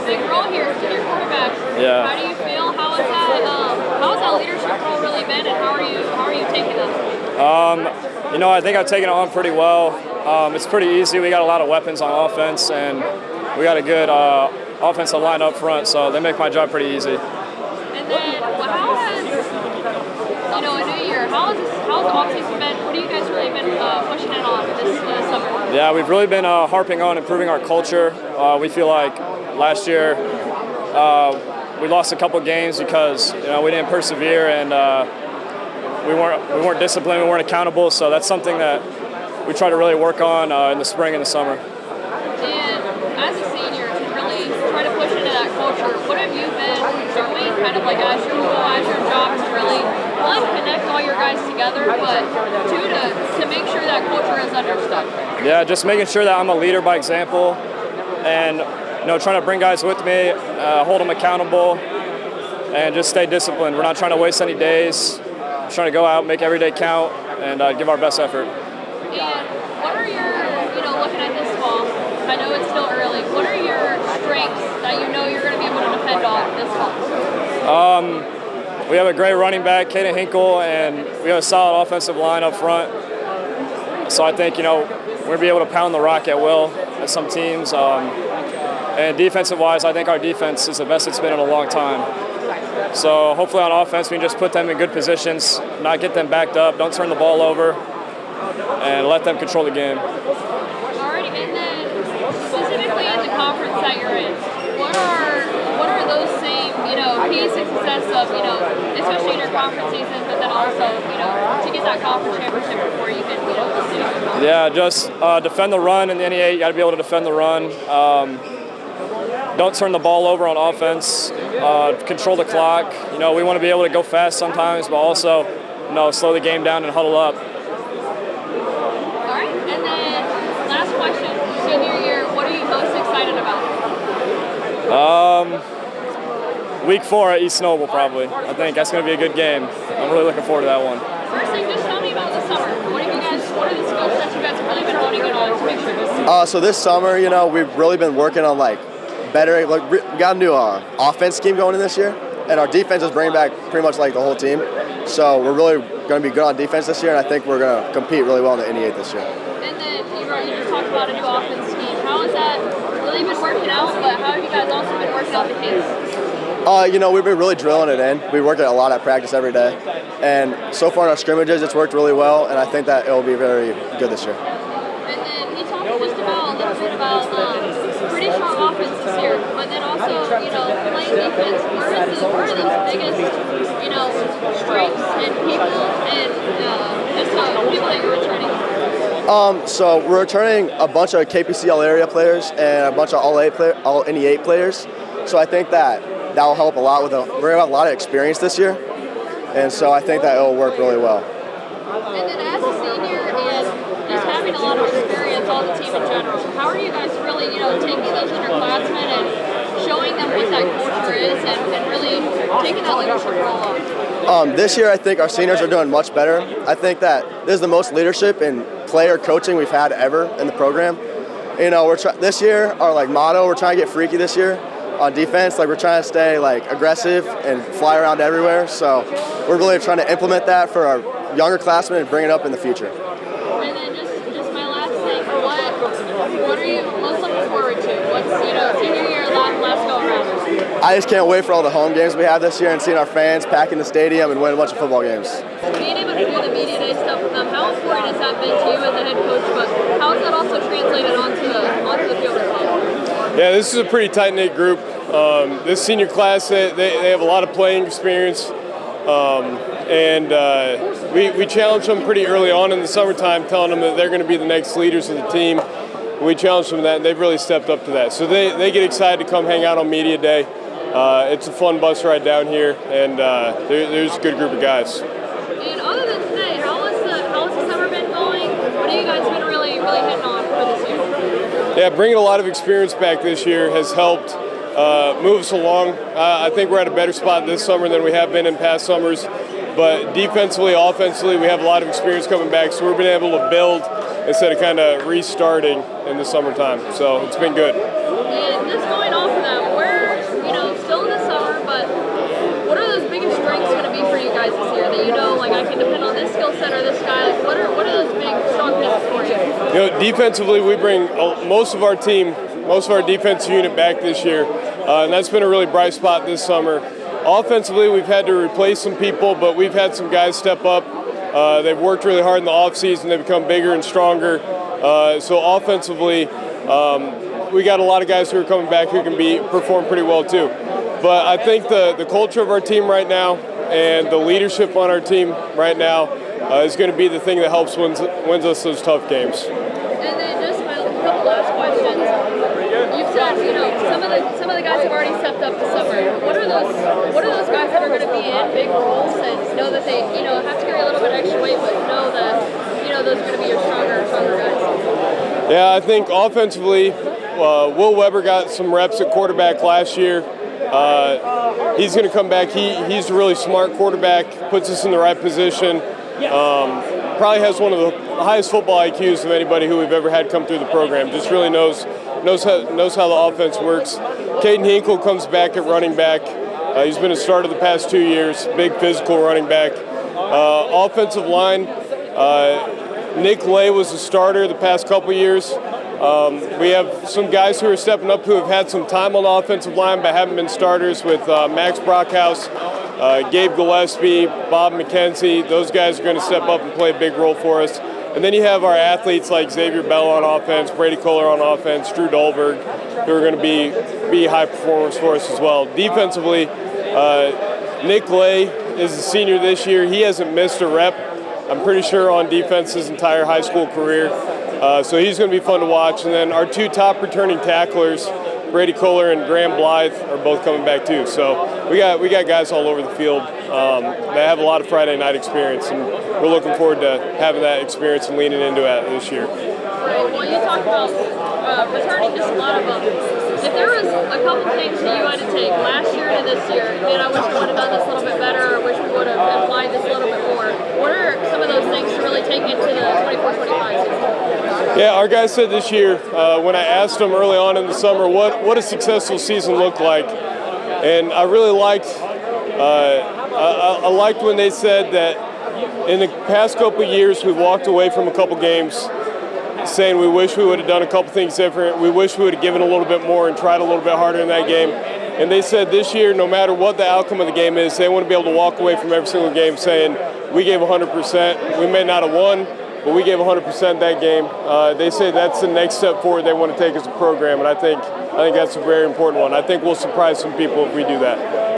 a big role here as your quarterback. Yeah. How do you feel? How has that leadership role really been, and how are you taking it? I think I've taken it on pretty well. It's pretty easy. We got a lot of weapons on offense, and we got a good offensive line up front, so they make my job pretty easy. And then, how has, a new year, how's the offseason been? What have you guys really been pushing in on this summer? Yeah, we've really been harping on improving our culture. We feel like last year we lost a couple games because we didn't persevere and we weren't disciplined, we weren't accountable. So that's something that we try to really work on in the spring and the summer. And as a senior, to really try to push into that culture, what have you been doing, kind of like as your role, as your job, to really connect all your guys together, but two, to make sure that culture is understood? Yeah, just making sure that I'm a leader by example, and trying to bring guys with me, hold them accountable, and just stay disciplined. We're not trying to waste any days. We're trying to go out, make every day count, and give our best effort. And what are your, looking at this fall, I know it's still early, what are your strengths that you're going to be able to depend on this fall? We have a great running back, Caden Hinkle, and we have a solid offensive line up front. So I think, we're going to be able to pound the rock at will at some teams. And defensive-wise, I think our defense is the best it's been in a long time. So hopefully on offense, we can just put them in good positions, not get them backed up, don't turn the ball over, and let them control the game. All right, and then specifically in the conference that you're in, what are those same, keys to success of, especially in your conference season, but then also, to get that conference championship before you can, do? Yeah, just defend the run in the NE8. You got to be able to defend the run. Don't turn the ball over on offense. Control the clock. We want to be able to go fast sometimes, but also, slow the game down and huddle up. All right, and then last question. Senior year, what are you most excited about? Week 4 at East Noble, probably. I think that's going to be a good game. I'm really looking forward to that one. First thing, just tell me about the summer. What are the skill sets you guys have really been honing in on to make sure this? So this summer, we've really been working on better. We got a new offense scheme going in this year, and our defense is bringing back pretty much the whole team. So we're really going to be good on defense this year, and I think we're going to compete really well in the NE8 this year. And then you just talked about a new offense scheme. How has that really been working out? But how have you guys also been working out the kinks? We've been really drilling it in. We work it a lot at practice every day, and so far in our scrimmages, it's worked really well, and I think that it will be very good this year. And then you talked just a little bit about pretty strong offense this year, but then also, playing defense. Where are these biggest, strengths and people and just people that you're returning? So we're returning a bunch of KPC All Area players and a bunch of All NE8 players. So I think that will help a lot we're going to have a lot of experience this year, and so I think that it will work really well. And then as a senior and just having a lot of experience on the team in general, how are you guys really, taking those underclassmen and showing them what that culture is and really taking that leadership role on? This year, I think our seniors are doing much better. I think that this is the most leadership and player coaching we've had ever in the program. This year, our motto, we're trying to get freaky this year on defense. We're trying to stay aggressive and fly around everywhere. So we're really trying to implement that for our younger classmen and bring it up in the future. And then just my last thing, what are you most looking forward to? What's senior year last go around? I just can't wait for all the home games we have this year and seeing our fans packing the stadium and win a bunch of football games. Being able to do the media day stuff with them, how important has that been to you as a head coach? But how has that also translated onto the field as well? Yeah, this is a pretty tight-knit group. This senior class, they have a lot of playing experience. We challenged them pretty early on in the summertime, telling them that they're going to be the next leaders of the team. We challenged them that, and they've really stepped up to that. So they get excited to come hang out on media day. It's a fun bus ride down here, and there's a good group of guys. And other than today, how has the summer been going? What have you guys been really hitting on for this year? Yeah, bringing a lot of experience back this year has helped move us along. I think we're at a better spot this summer than we have been in past summers. But defensively, offensively, we have a lot of experience coming back, so we've been able to build instead of kind of restarting in the summertime. So it's been good. And just going off of that, where Defensively, we bring most of our defensive unit back this year, and that's been a really bright spot this summer. Offensively, we've had to replace some people, but we've had some guys step up. They've worked really hard in the offseason. They've become bigger and stronger. So offensively, we got a lot of guys who are coming back who can perform pretty well too. But I think the culture of our team right now and the leadership on our team right now is going to be the thing that helps wins us those tough games. And then just a couple last questions. You've said, some of the guys have already stepped up this summer. What are those guys that are going to be in big roles and know that they, have to carry a little bit extra weight, but know that, those are going to be your stronger guys? Yeah, I think offensively, Will Weber got some reps at quarterback last year. He's going to come back. He's a really smart quarterback, puts us in the right position. Probably has one of the highest football IQs of anybody who we've ever had come through the program. Just really knows how the offense works. Caden Hinkle comes back at running back. He's been a starter the past 2 years, big physical running back. Offensive line, Nick Lay was a starter the past couple years. We have some guys who are stepping up who have had some time on the offensive line but haven't been starters with Max Brockhouse, Gabe Gillespie, Bob McKenzie. Those guys are going to step up and play a big role for us. And then you have our athletes like Xavier Bell on offense, Brady Kohler on offense, Drew Dahlberg, who are going to be high performers for us as well. Defensively, Nick Lay is a senior this year. He hasn't missed a rep, I'm pretty sure, on defense his entire high school career. So he's going to be fun to watch. And then our two top returning tacklers, Brady Kohler and Graham Blythe, are both coming back too. So we got guys all over the field that have a lot of Friday night experience, and we're looking forward to having that experience and leaning into it this year. Well, you talked about returning just a lot of them. If there was a couple things that you had to take last year to this year, man, I wish we would have done this a little bit better, or wish we would have applied this a little bit more. What are some of those things to really take into the 24-25 season? Yeah, our guys said this year, when I asked them early on in the summer what a successful season looked like, and I really liked I liked when they said that in the past couple of years we walked away from a couple games saying we wish we would have done a couple things different. We wish we would have given a little bit more and tried a little bit harder in that game. And they said this year, no matter what the outcome of the game is, they want to be able to walk away from every single game saying we gave 100%. We may not have won, but we gave 100% that game. They say that's the next step forward they want to take as a program, and I think that's a very important one. I think we'll surprise some people if we do that.